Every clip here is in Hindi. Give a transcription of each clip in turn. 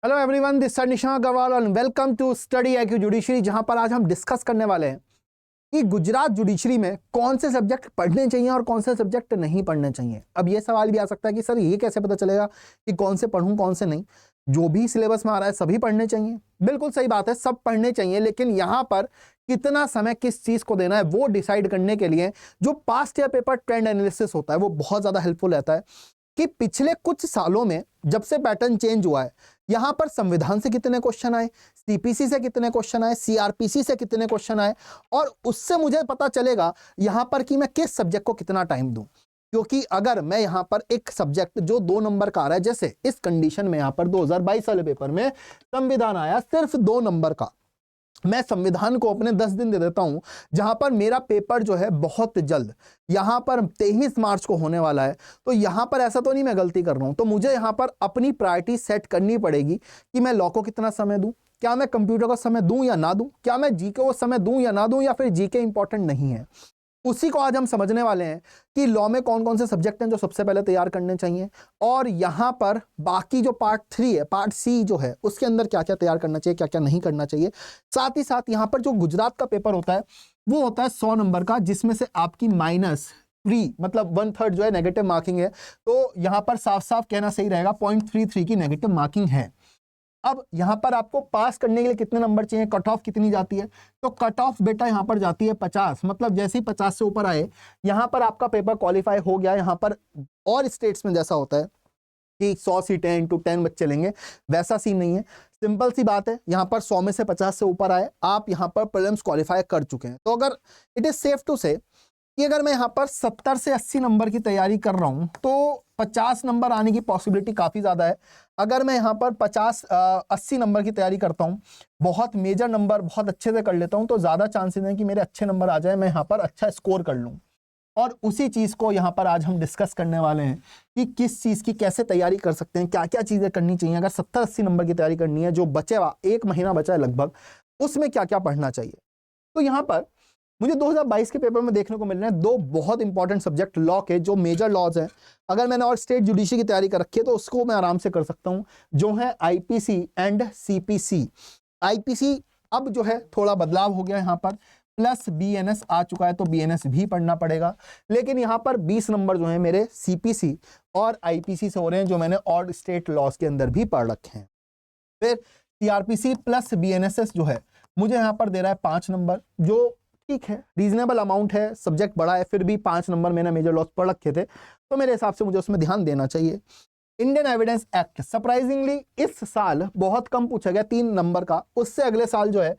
Hello everyone, this sir Nishant Agarwal and welcome to study IQ judiciary, जहां पर आज हम डिस्कस करने वाले हैं कि गुजरात जुडिशरी में कौन से सब्जेक्ट पढ़ने चाहिए और कौन से सब्जेक्ट नहीं पढ़ने चाहिए। अब ये सवाल भी आ सकता है कि सर ये कैसे पता चलेगा कि कौन से पढ़ूं कौन से नहीं। जो भी सिलेबस में आ रहा है सभी पढ़ने चाहिए, बिल्कुल सही बात है, सब पढ़ने चाहिए, लेकिन यहाँ पर कितना समय किस चीज को देना है वो डिसाइड करने के लिए जो past year paper trend analysis होता है वो बहुत ज्यादा हेल्पफुल रहता है कि पिछले कुछ सालों में जब से पैटर्न चेंज हुआ है, यहां पर संविधान से कितने क्वेश्चन आए, सीपीसी से कितने क्वेश्चन आए, सीआरपीसी से कितने क्वेश्चन आए, और उससे मुझे पता चलेगा यहां पर कि मैं किस सब्जेक्ट को कितना टाइम दूं। क्योंकि अगर मैं यहां पर एक सब्जेक्ट जो 2 नंबर का आ रहा है, जैसे इस कंडीशन में यहां पर 2022 वाले पेपर में संविधान आया सिर्फ 2 नंबर का, मैं संविधान को अपने 10 दिन दे देता हूं, जहां पर मेरा पेपर जो है बहुत जल्द यहां पर 23 मार्च को होने वाला है। तो यहां पर ऐसा तो नहीं मैं गलती कर रहा हूं, तो मुझे यहां पर अपनी प्रायोरिटी सेट करनी पड़ेगी कि मैं लॉ को कितना समय दूं, क्या मैं कंप्यूटर को समय दूं या ना दूं, क्या मैं जीके को समय दूं या ना दूं, या फिर जीके इंपॉर्टेंट नहीं है। उसी को आज हम समझने वाले हैं कि लॉ में कौन कौन से सब्जेक्ट हैं जो सबसे पहले तैयार करने चाहिए, और यहां पर बाकी जो पार्ट 3 है, पार्ट सी जो है, उसके अंदर क्या क्या तैयार करना चाहिए, क्या क्या नहीं करना चाहिए। साथ ही साथ यहां पर जो गुजरात का पेपर होता है वो होता है 100 नंबर का, जिसमें से आपकी -3 मतलब 1/3 जो है नेगेटिव मार्किंग है। तो यहां पर साफ साफ कहना सही रहेगा 0.33 की नेगेटिव मार्किंग है। अब यहां पर आपको पास करने के लिए कितने नंबर चाहिए, कट ऑफ कितनी जाती है, तो कट ऑफ बेटा यहां पर जाती है 50, मतलब जैसे ही 50 से ऊपर आए यहां पर आपका पेपर क्वालिफाई हो गया। यहां पर और स्टेट्स में जैसा होता है कि 100 सीटें इंटू 10 बच्चे लेंगे, वैसा सीन नहीं है। सिंपल सी बात है, यहां पर 100 में से 50 से ऊपर आए, आप यहां पर प्रीलिम्स क्वालिफाई कर चुके हैं। तो अगर इट इज सेफ टू से कि अगर मैं यहाँ पर 70 से 80 नंबर की तैयारी कर रहा हूँ तो 50 नंबर आने की पॉसिबिलिटी काफ़ी ज़्यादा है। अगर मैं यहाँ पर 80 नंबर की तैयारी करता हूँ, बहुत मेजर नंबर बहुत अच्छे से कर लेता हूँ, तो ज़्यादा चांसेस हैं कि मेरे अच्छे नंबर आ जाए, मैं यहाँ पर अच्छा स्कोर कर लूँ। और उसी चीज़ को यहाँ पर आज हम डिस्कस करने वाले हैं कि किस चीज़ की कैसे तैयारी कर सकते हैं, क्या क्या चीज़ें करनी चाहिए। अगर 70-80 नंबर की तैयारी करनी है, जो बचे 1 महीना बचा है लगभग, उसमें क्या क्या पढ़ना चाहिए। तो यहाँ पर मुझे 2022 के पेपर में देखने को मिल रहे हैं 2 बहुत इंपॉर्टेंट सब्जेक्ट लॉ के, जो मेजर लॉज हैं। अगर मैंने और स्टेट जुडिशरी की तैयारी कर रखी है तो उसको मैं आराम से कर सकता हूं, जो है आईपीसी एंड सीपीसी। आईपीसी अब जो है थोड़ा बदलाव हो गया, यहाँ पर प्लस बीएनएस आ चुका है, तो बीएनएस भी पढ़ना पड़ेगा। लेकिन यहाँ पर 20 नंबर जो है मेरे सीपीसी और आईपीसी से हो रहे हैं, जो मैंने और स्टेट लॉज के अंदर भी पढ़ रखे हैं। फिर सीआरपीसी प्लस बीएनएसएस जो है मुझे यहाँ पर दे रहा है 5 नंबर, जो ठीक है, रीजनेबल अमाउंट है, सब्जेक्ट बड़ा है, फिर भी 5 नंबर मैंने मेजर लॉस पढ़ रखे थे, तो मेरे हिसाब से मुझे उसमें ध्यान देना चाहिए। इंडियन एविडेंस एक्ट सरप्राइजिंगली इस साल बहुत कम पूछा गया, 3 नंबर का। उससे अगले साल जो है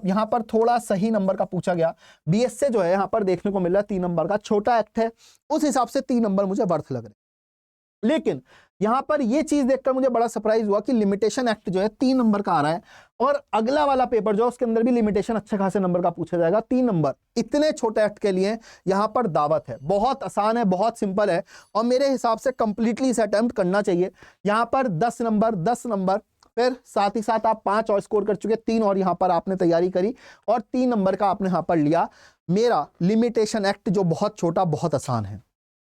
यहाँ पर थोड़ा सही नंबर का पूछा गया। बीएस से जो है यहाँ पर देखने को मिल रहा है 3 नंबर का, छोटा एक्ट है, उस हिसाब से 3 नंबर मुझे वर्थ लग रहे हैं। लेकिन यहां पर यह चीज देखकर मुझे बड़ा सरप्राइज हुआ कि लिमिटेशन एक्ट जो है 3 नंबर का आ रहा है, और अगला वाला पेपर जो है उसके अंदर भी लिमिटेशन अच्छे खासे नंबर का पूछा जाएगा। 3 नंबर इतने छोटे एक्ट के लिए यहां पर दावत है, बहुत आसान है, बहुत सिंपल है, और मेरे हिसाब से कंप्लीटली इसे अटेम्प्ट करना चाहिए। यहां पर 10 नंबर 10 नंबर, फिर साथ ही साथ आप 5 और स्कोर कर चुके, 3 और यहां पर आपने तैयारी करी, और 3 नंबर का आपने यहां पर लिया। मेरा लिमिटेशन एक्ट जो बहुत छोटा बहुत आसान है।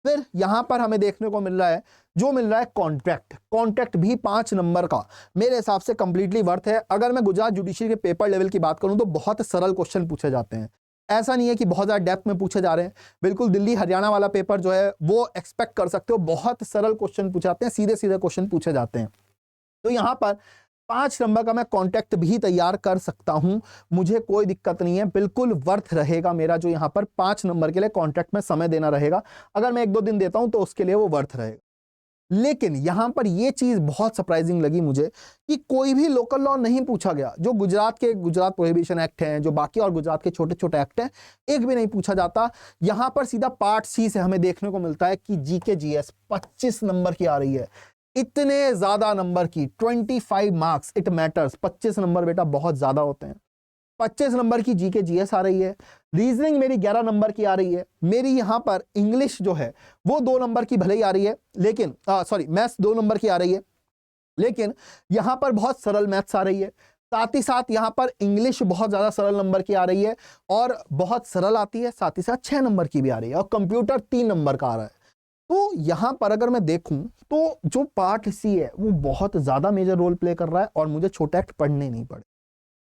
फिर यहां पर हमें देखने को मिल रहा है जो मिल रहा है कॉन्ट्रैक्ट। कॉन्ट्रैक्ट भी 5 नंबर का मेरे हिसाब से कंप्लीटली वर्थ है। अगर मैं गुजरात जुडिशरी के पेपर लेवल की बात करूं तो बहुत सरल क्वेश्चन पूछे जाते हैं, ऐसा नहीं है कि बहुत ज़्यादा डेप्थ में पूछे जा रहे हैं। बिल्कुल दिल्ली हरियाणा वाला पेपर जो है वो एक्सपेक्ट कर सकते हो, बहुत सरल क्वेश्चन पूछे जाते हैं, सीधे सीधे क्वेश्चन पूछे जाते हैं। तो यहाँ पर 5 नंबर का मैं कॉन्ट्रैक्ट भी तैयार कर सकता हूं, मुझे कोई दिक्कत नहीं है, बिल्कुल वर्थ रहेगा मेरा जो यहाँ पर 5 नंबर के लिए कॉन्ट्रैक्ट में समय देना रहेगा। अगर मैं 1-2 दिन देता हूं तो उसके लिए वो वर्थ रहेगा। लेकिन यहां पर यह चीज बहुत सरप्राइजिंग लगी मुझे कि कोई भी लोकल लॉ नहीं पूछा गया। जो गुजरात के गुजरात प्रोहिबिशन एक्ट हैं, जो बाकी और गुजरात के छोटे छोटे एक्ट हैं, एक भी नहीं पूछा जाता। यहां पर सीधा पार्ट सी से हमें देखने को मिलता है कि जीके जीएस 25 नंबर की आ रही है। इतने ज्यादा नंबर की, 25 मार्क्स, इट मैटर्स। 25 नंबर बेटा बहुत ज्यादा होते हैं। 25 नंबर की जीके जीएस आ रही है। रीजनिंग मेरी 11 नंबर की आ रही है। मेरी यहां पर इंग्लिश जो है वो 2 नंबर की भले ही आ रही है, लेकिन सॉरी मैथ्स 2 नंबर की आ रही है, लेकिन यहां पर बहुत सरल मैथ्स आ रही है। साथ ही साथ यहां पर इंग्लिश बहुत ज्यादा सरल नंबर की आ रही है, और बहुत सरल आती है, साथ ही साथ 6 नंबर की भी आ रही है, और कंप्यूटर 3 नंबर का आ रहा है। तो यहाँ पर अगर मैं देखूं तो जो पार्ट सी है वो बहुत ज्यादा मेजर रोल प्ले कर रहा है और मुझे छोटे एक्ट पढ़ने नहीं पड़े।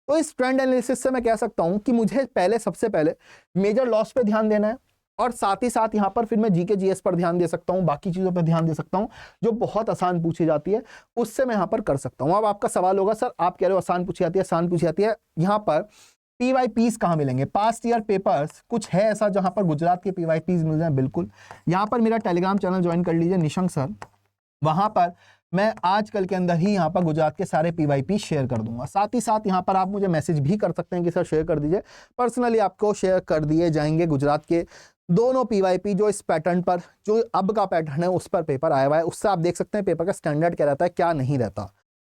तो इस ट्रेंड एनालिसिस से मैं कह सकता हूं कि मुझे सबसे पहले मेजर लॉस पे ध्यान देना है और साथ ही साथ यहाँ पर फिर मैं जीके जीएस पर ध्यान दे सकता हूँ, बाकी चीजों पर ध्यान दे सकता हूँ जो बहुत आसान पूछी जाती है, उससे मैं यहाँ पर कर सकता हूँ। अब आपका सवाल होगा सर आप कह रहे हो आसान पूछी जाती है, आसान पूछी जाती है, यहाँ पर पीवाईपीस कहाँ मिलेंगे? पास्ट ईयर पेपर्स कुछ है ऐसा जहां पर गुजरात के पीवाईपीस मिल जाए? बिल्कुल, यहाँ पर मेरा टेलीग्राम चैनल ज्वाइन कर लीजिए निशंक सर, वहां पर मैं आजकल के अंदर ही यहाँ पर गुजरात के सारे पीवाईपी शेयर कर दूंगा। साथ ही साथ यहाँ पर आप मुझे मैसेज भी कर सकते हैं कि सर शेयर कर दीजिए, पर्सनली आपको शेयर कर दिए जाएंगे गुजरात के दोनों पीवाईपी जो इस पैटर्न पर, जो अब का पैटर्न है उस पर पेपर आया हुआ है, उससे आप देख सकते हैं पेपर का स्टैंडर्ड क्या रहता है क्या नहीं रहता।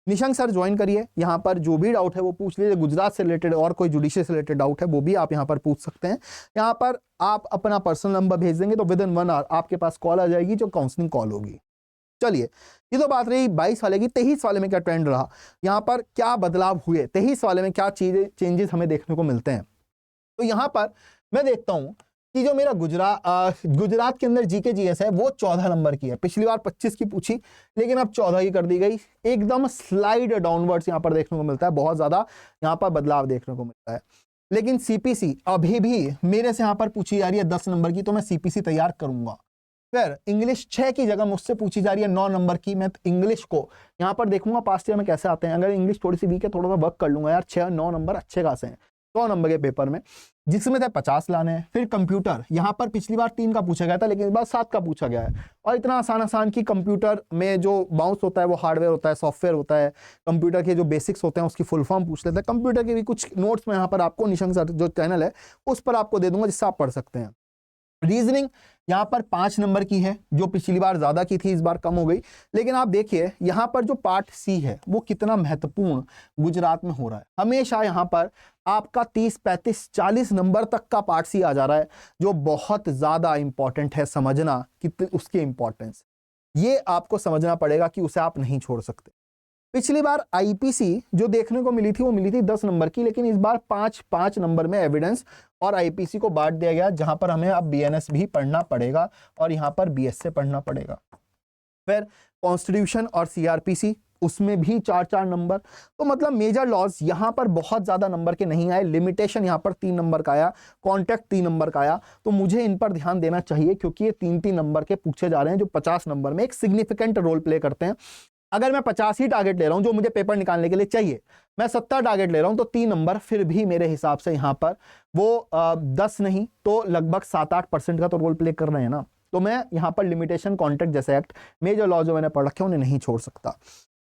निशंक सर ज्वाइन करिए, यहाँ पर जो भी डाउट है वो पूछ लीजिए, गुजरात से रिलेटेड और कोई जुडिशरी से रिलेटेड डाउट है वो भी आप यहाँ पर पूछ सकते हैं। यहाँ पर आप अपना पर्सनल नंबर भेज देंगे तो विद इन 1 आवर आपके पास कॉल आ जाएगी जो काउंसलिंग कॉल होगी। चलिए, ये तो बात रही 22 वाले की। 23 वाले में क्या ट्रेंड रहा, यहाँ पर क्या बदलाव हुए, 23 वाले में क्या चेंजेस हमें देखने को मिलते हैं। तो यहाँ पर मैं देखता हूँ कि जो मेरा गुजरात के अंदर जीके जीएस है वो 14 नंबर की है। पिछली बार 25 की पूछी लेकिन अब 14 की कर दी गई। एकदम स्लाइड डाउनवर्ड्स यहाँ पर देखने को मिलता है, बहुत ज्यादा यहाँ पर बदलाव देखने को मिलता है। लेकिन सीपीसी अभी भी मेरे से यहाँ पर पूछी जा रही है 10 नंबर की, तो मैं सीपीसी तैयार करूंगा। फिर इंग्लिश 6 की जगह मुझसे पूछी जा रही है 9 नंबर की, मैं इंग्लिश को यहाँ पर देखूंगा पास्ट ईयर में कैसे आते हैं। अगर इंग्लिश थोड़ी सी वीक है थोड़ा सा वर्क कर लूंगा यार, 6-9 नंबर अच्छे खासे हैं 100 नंबर के पेपर में, जिसमें से 50 लाने हैं। फिर कंप्यूटर, यहाँ पर पिछली बार 3 का पूछा गया था लेकिन इस बार 7 का पूछा गया है, और इतना आसान कि कंप्यूटर में जो बाउंस होता है वो हार्डवेयर होता है, सॉफ्टवेयर होता है, कंप्यूटर के जो बेसिक्स होते हैं उसकी फुल फॉर्म पूछ लेते हैं। कंप्यूटर के भी कुछ नोट्स में यहाँ पर आपको निशंक सर जो चैनल है उस पर आपको दे दूंगा जिससे आप पढ़ सकते हैं। रीजनिंग यहाँ पर 5 नंबर की है, जो पिछली बार ज्यादा की थी इस बार कम हो गई। लेकिन आप देखिए यहाँ पर जो पार्ट सी है वो कितना महत्वपूर्ण गुजरात में हो रहा है। हमेशा यहाँ पर आपका 30, 35, 40 नंबर तक का पार्ट सी आ जा रहा है, जो बहुत ज्यादा इंपॉर्टेंट है। समझना कितनी उसकी इंपॉर्टेंस, ये आपको समझना पड़ेगा कि उसे आप नहीं छोड़ सकते। पिछली बार आईपीसी जो देखने को मिली थी वो मिली थी 10 नंबर की, लेकिन इस बार 5 नंबर में एविडेंस और आईपीसी को बांट दिया गया, जहां पर हमें अब बीएनएस भी पढ़ना पड़ेगा और यहां पर बीएस से पढ़ना पड़ेगा। फिर कॉन्स्टिट्यूशन और सीआरपीसी उसमें भी 4-4 नंबर। तो मतलब मेजर लॉज यहां पर बहुत ज्यादा नंबर के नहीं आए, लिमिटेशन यहां पर 3 नंबर का आया, कॉन्टेक्ट 3 नंबर का आया। तो मुझे इन पर ध्यान देना चाहिए क्योंकि ये 3-3 नंबर के पूछे जा रहे हैं जो 50 नंबर में एक सिग्निफिकेंट रोल प्ले करते हैं। अगर मैं 50 ही टारगेट ले रहा हूं जो मुझे पेपर निकालने के लिए चाहिए, मैं 70 टारगेट ले रहा हूं, तो 3 नंबर फिर भी मेरे हिसाब से यहां पर वो 10 नहीं तो लगभग 7-8% का तो रोल प्ले कर रहे हैं ना। तो मैं यहां पर लिमिटेशन, कॉन्टेक्ट जैसे एक्ट, मेजर लॉ जो मैंने पढ़ रखे हैं उन्हें नहीं छोड़ सकता।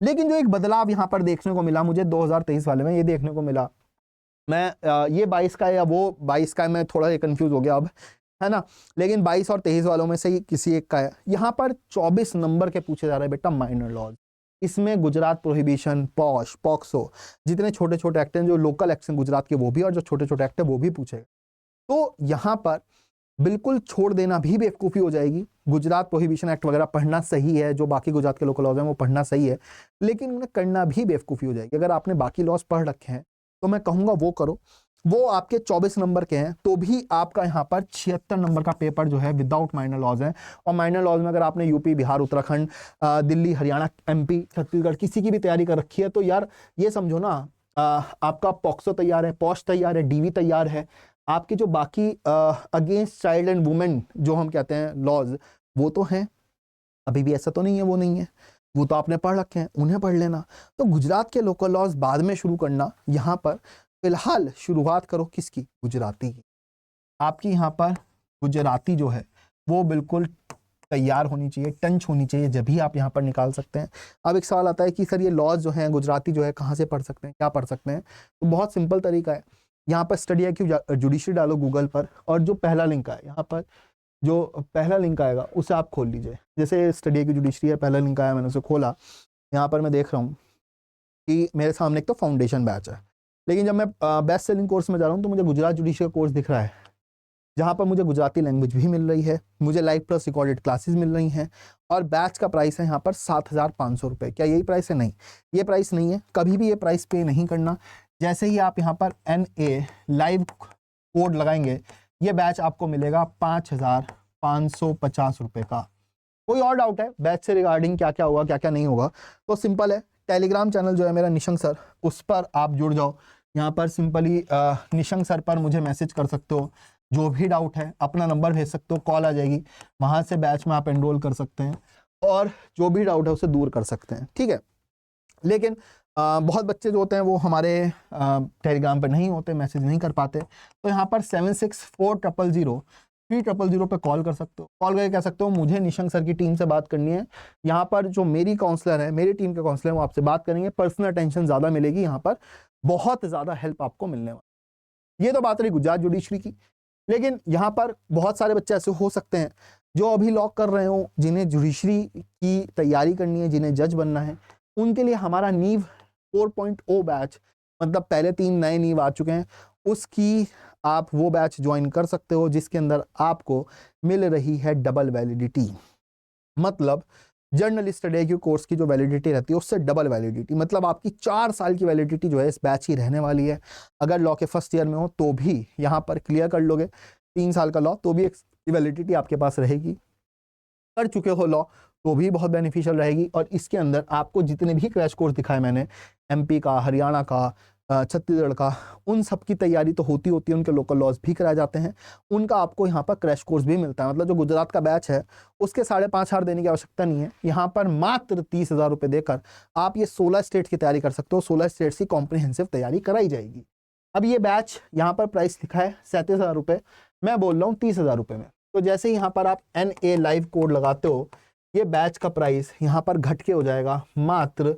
लेकिन जो एक बदलाव यहां पर देखने को मिला मुझे 2023 वाले में, ये देखने को मिला, मैं ये 22 का या वो 22 का, मैं थोड़ा कंफ्यूज हो गया अब, है ना। लेकिन 22 और 23 वालों में से ही किसी एक का है। यहाँ पर 24 नंबर के पूछे जा रहे हैं बेटा माइनर लॉज। इसमें गुजरात प्रोहिबिशन, पॉश, पॉक्सो, जितने छोटे छोटे एक्ट हैं, जो लोकल एक्ट हैं गुजरात के वो भी, और जो छोटे छोटे एक्ट है वो भी पूछे। तो यहाँ पर बिल्कुल छोड़ देना भी बेवकूफ़ी हो जाएगी। गुजरात प्रोहिबिशन एक्ट वगैरह पढ़ना सही है, जो बाकी गुजरात के लोकल लॉज हैं वो पढ़ना सही है, लेकिन उन्हें करना भी बेवकूफ़ी हो जाएगी। अगर आपने बाकी लॉज पढ़ रखे हैं तो मैं कहूँगा वो करो। वो आपके 24 नंबर के हैं तो भी आपका यहाँ पर 76 नंबर का पेपर जो है विदाउट माइनर लॉज है। और माइनर लॉज में अगर आपने यूपी, बिहार, उत्तराखंड, दिल्ली, हरियाणा, एमपी, छत्तीसगढ़ किसी की भी तैयारी कर रखी है तो यार ये समझो ना, आपका पॉक्सो तैयार है, पॉश तैयार है, डीवी तैयार है, आपके जो बाकी अगेंस्ट चाइल्ड एंड वुमेन जो हम कहते हैं लॉज वो तो हैं, अभी भी ऐसा तो नहीं है वो नहीं है, वो तो आपने पढ़ रखे हैं, उन्हें पढ़ लेना। तो गुजरात के लोकल लॉज बाद में शुरू करना, यहाँ पर फिलहाल शुरुआत करो किसकी? गुजराती की। आपकी यहाँ पर गुजराती जो है वो बिल्कुल तैयार होनी चाहिए, टंच होनी चाहिए, जब भी आप यहाँ पर निकाल सकते हैं। अब एक सवाल आता है कि सर ये लॉज जो है गुजराती जो है कहाँ से पढ़ सकते हैं, क्या पढ़ सकते हैं? तो बहुत सिंपल तरीका है, यहाँ पर स्टडी IQ जुडिशरी डालो गूगल पर, और जो पहला लिंक है यहाँ पर, जो पहला लिंक आएगा उसे आप खोल लीजिए। जैसे स्टडी IQ जुडिशरी है, पहला लिंक आया, मैंने उसे खोला, यहाँ पर मैं देख रहा हूँ कि मेरे सामने एक तो फाउंडेशन बैच है, लेकिन जब मैं बेस्ट सेलिंग कोर्स में जा रहा हूँ तो मुझे गुजरात जुडिशरी कोर्स दिख रहा है, जहाँ पर मुझे गुजराती लैंग्वेज भी मिल रही है, मुझे लाइव प्लस रिकॉर्डेड क्लासेस मिल रही हैं, और बैच का प्राइस है यहाँ पर 7,500 रुपये। क्या यही प्राइस है? नहीं, ये प्राइस नहीं है, कभी भी ये प्राइस पे नहीं करना। जैसे ही आप यहाँ पर NA लाइव कोड लगाएंगे, ये बैच आपको मिलेगा 5,550 रुपये का। कोई और डाउट है बैच से रिगार्डिंग, क्या क्या होगा क्या क्या नहीं होगा, तो सिंपल है, टेलीग्राम चैनल जो है मेरा निशंक सर, उस पर आप जुड़ जाओ। यहाँ पर सिंपली निशंक सर पर मुझे मैसेज कर सकते हो, जो भी डाउट है अपना नंबर भेज सकते हो, कॉल आ जाएगी, वहाँ से बैच में आप एनरोल कर सकते हैं और जो भी डाउट है उसे दूर कर सकते हैं, ठीक है। लेकिन बहुत बच्चे जो होते हैं वो हमारे टेलीग्राम पर नहीं होते, मैसेज नहीं कर पाते, तो यहाँ पर 76400300 पे कॉल कर सकते हो। कॉल करके कह सकते हो मुझे निशंक सर की टीम से बात करनी है, यहाँ पर जो मेरी काउंसलर है, मेरी टीम के काउंसलर हैं, वो आपसे बात करेंगे, पर्सनल अटेंशन ज़्यादा मिलेगी, यहाँ पर बहुत ज़्यादा हेल्प आपको मिलने वाली। ये तो बात रही गुजरात जुडिशरी की। लेकिन यहाँ पर बहुत सारे बच्चे ऐसे हो सकते हैं जो अभी लॉ कर रहे हो, जिन्हें जुडिशरी की तैयारी करनी है, जिन्हें जज बनना है, उनके लिए हमारा नीव 4.0 बैच, मतलब पहले 3 नए नीव आ चुके हैं, उसकी आप वो बैच ज्वाइन कर सकते हो, जिसके अंदर आपको मिल रही है डबल वैलिडिटी। मतलब जर्नलिस्ट स्टडी कोर्स की जो वैलिडिटी रहती है उससे डबल वैलिडिटी, मतलब आपकी 4 साल की वैलिडिटी जो है इस बैच की रहने वाली है। अगर लॉ के फर्स्ट ईयर में हो तो भी यहाँ पर क्लियर कर लोगे 3 साल का लॉ, तो भी एक वैलिडिटी आपके पास रहेगी। कर चुके हो लॉ तो भी बहुत बेनिफिशियल रहेगी। और इसके अंदर आपको जितने भी क्रैश कोर्स दिखाए मैंने, एमपी का, हरियाणा का, छत्तीसगढ़ का, उन सब की तैयारी तो होती है, उनके लोकल लॉज भी कराए जाते हैं, उनका आपको यहाँ पर क्रैश कोर्स भी मिलता है। मतलब जो गुजरात का बैच है उसके 5,500 देने की आवश्यकता नहीं है, यहाँ पर मात्र 30,000 रुपये देकर आप ये 16 स्टेट की तैयारी कर सकते हो। 16 स्टेट्स की कॉम्प्रिहेंसिव तैयारी कराई जाएगी। अब ये बैच यहाँ पर प्राइस लिखा है 37,000 रुपये, मैं बोल रहा हूँ 30,000 रुपये में। तो जैसे यहाँ पर आप NA लाइव कोड लगाते हो, ये बैच का प्राइस यहाँ पर घट के हो जाएगा मात्र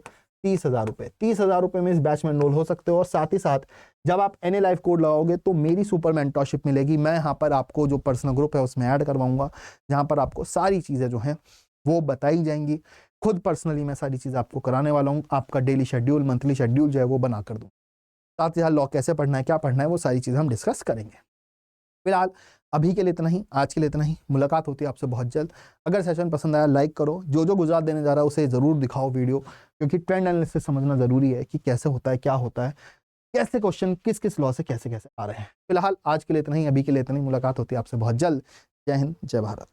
30,000 रुपये। 30,000 रुपये में इस बैच में एनरोल हो सकते हो। और साथ ही साथ जब आप NA लाइव कोड लगाओगे तो मेरी सुपर मेंटरशिप मिलेगी। मैं यहाँ पर आपको जो पर्सनल ग्रुप है उसमें ऐड करवाऊंगा, जहाँ पर आपको सारी चीज़ें जो हैं वो बताई जाएंगी। खुद पर्सनली मैं सारी चीज़ें आपको कराने वाला हूँ। आपका डेली शेड्यूल, मंथली शेड्यूल जो है वो बना कर दूँ। साथ ही साथ लॉ कैसे पढ़ना है, क्या पढ़ना है, वो सारी चीज़ें हम डिस्कस करेंगे। फिलहाल अभी के लिए इतना ही, आज के लिए इतना ही। मुलाकात होती है आपसे बहुत जल्द। अगर सेशन पसंद आया लाइक करो, जो जो गुजरात देने जा रहा है उसे ज़रूर दिखाओ वीडियो, क्योंकि ट्रेंड एनालिसिस समझना ज़रूरी है कि कैसे होता है, क्या होता है, कैसे क्वेश्चन किस किस लॉ से कैसे कैसे आ रहे हैं। फिलहाल आज के लिए इतना ही, अभी के लिए इतना ही। मुलाकात होती है आपसे बहुत जल्द। जय हिंद, जय भारत।